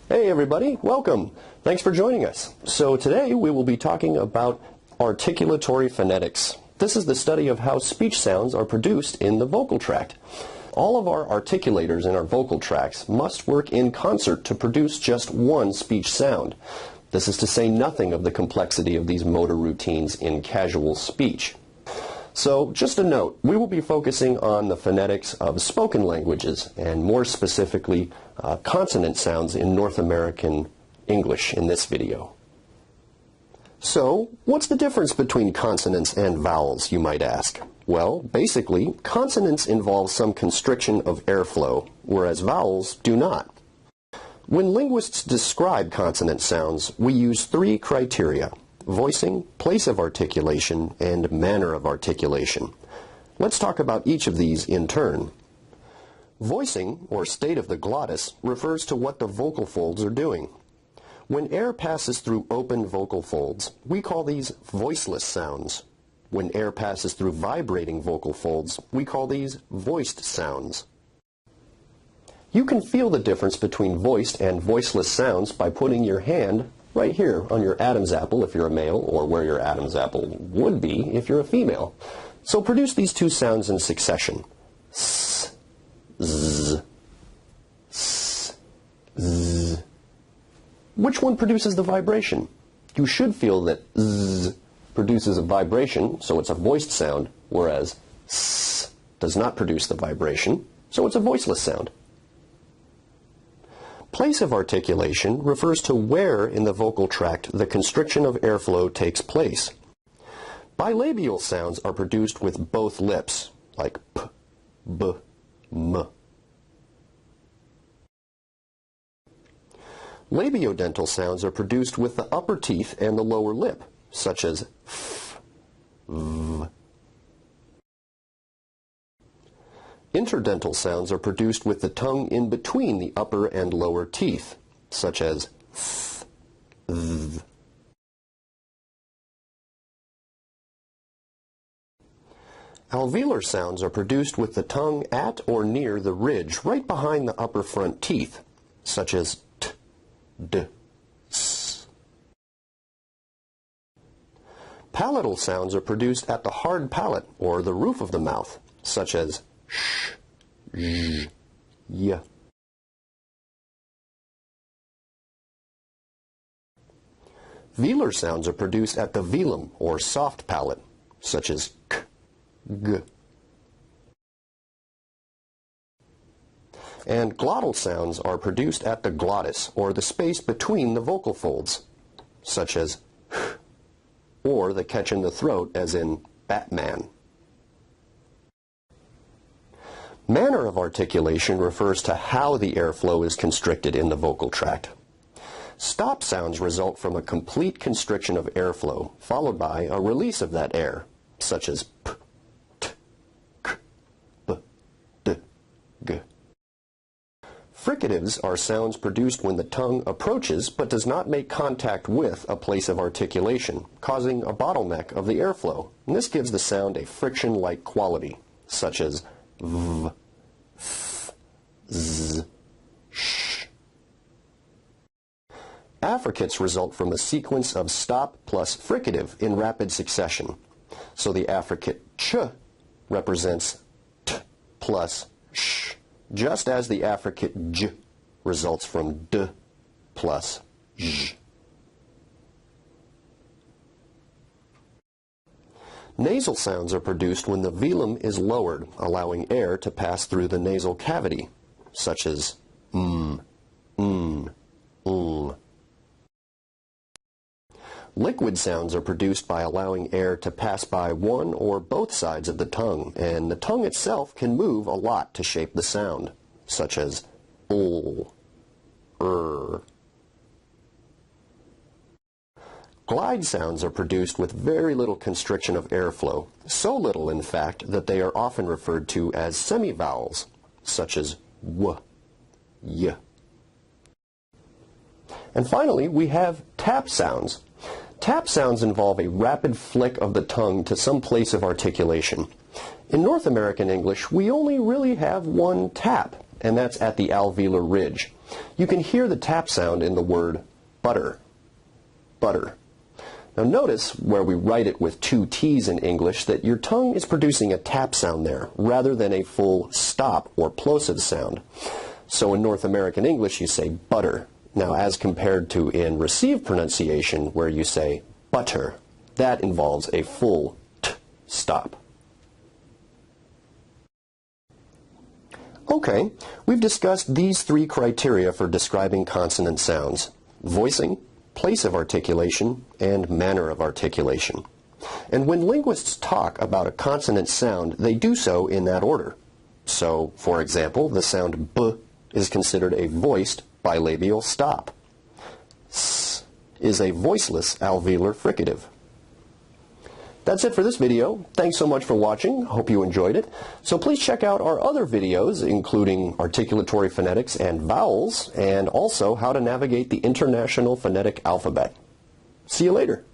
Hey everybody, welcome. Thanks for joining us. So today we will be talking about articulatory phonetics. This is the study of how speech sounds are produced in the vocal tract. All of our articulators in our vocal tracts must work in concert to produce just one speech sound. This is to say nothing of the complexity of these motor routines in casual speech. So, just a note, we will be focusing on the phonetics of spoken languages, and more specifically, consonant sounds in North American English in this video. So, what's the difference between consonants and vowels, you might ask? Well, basically, consonants involve some constriction of airflow, whereas vowels do not. When linguists describe consonant sounds, we use three criteria: voicing, place of articulation, and manner of articulation. Let's talk about each of these in turn. Voicing, or state of the glottis, refers to what the vocal folds are doing. When air passes through open vocal folds, we call these voiceless sounds. When air passes through vibrating vocal folds, we call these voiced sounds. You can feel the difference between voiced and voiceless sounds by putting your hand right here on your Adam's apple if you're a male, or where your Adam's apple would be if you're a female. So produce these two sounds in succession. S, z, s, z. Which one produces the vibration? You should feel that z produces a vibration, so it's a voiced sound, whereas s does not produce the vibration, so it's a voiceless sound. Place of articulation refers to where in the vocal tract the constriction of airflow takes place. Bilabial sounds are produced with both lips, like p, b, m. Labiodental sounds are produced with the upper teeth and the lower lip, such as f, v. Interdental sounds are produced with the tongue in between the upper and lower teeth, such as th, th. Alveolar sounds are produced with the tongue at or near the ridge right behind the upper front teeth, such as t, d, s. Palatal sounds are produced at the hard palate or the roof of the mouth, such as sh, zh, y. Velar sounds are produced at the velum or soft palate, such as k, g. And glottal sounds are produced at the glottis, or the space between the vocal folds, such as h, or the catch in the throat, as in Batman. Manner of articulation refers to how the airflow is constricted in the vocal tract. Stop sounds result from a complete constriction of airflow, followed by a release of that air, such as p, t, k, b, d, g. Fricatives are sounds produced when the tongue approaches but does not make contact with a place of articulation, causing a bottleneck of the airflow. And this gives the sound a friction-like quality, such as v, th, z, sh. Affricates result from a sequence of stop plus fricative in rapid succession. So the affricate ch represents t plus sh, just as the affricate j results from d plus j. Nasal sounds are produced when the velum is lowered, allowing air to pass through the nasal cavity, such as Liquid sounds are produced by allowing air to pass by one or both sides of the tongue, and the tongue itself can move a lot to shape the sound, such as Glide sounds are produced with very little constriction of airflow, so little, in fact, that they are often referred to as semivowels, such as w, y. And finally, we have tap sounds. Tap sounds involve a rapid flick of the tongue to some place of articulation. In North American English, we only really have one tap, and that's at the alveolar ridge. You can hear the tap sound in the word butter. Butter. Now notice where we write it with two T's in English that your tongue is producing a tap sound there rather than a full stop or plosive sound. So in North American English you say butter. Now as compared to in received pronunciation where you say butter, that involves a full T stop. Okay, we've discussed these three criteria for describing consonant sounds: voicing, place of articulation, and manner of articulation. And when linguists talk about a consonant sound, they do so in that order. So, for example, the sound B is considered a voiced bilabial stop. S is a voiceless alveolar fricative. That's it for this video. Thanks so much for watching. Hope you enjoyed it. So please check out our other videos, including articulatory phonetics and vowels, and also how to navigate the International Phonetic Alphabet. See you later.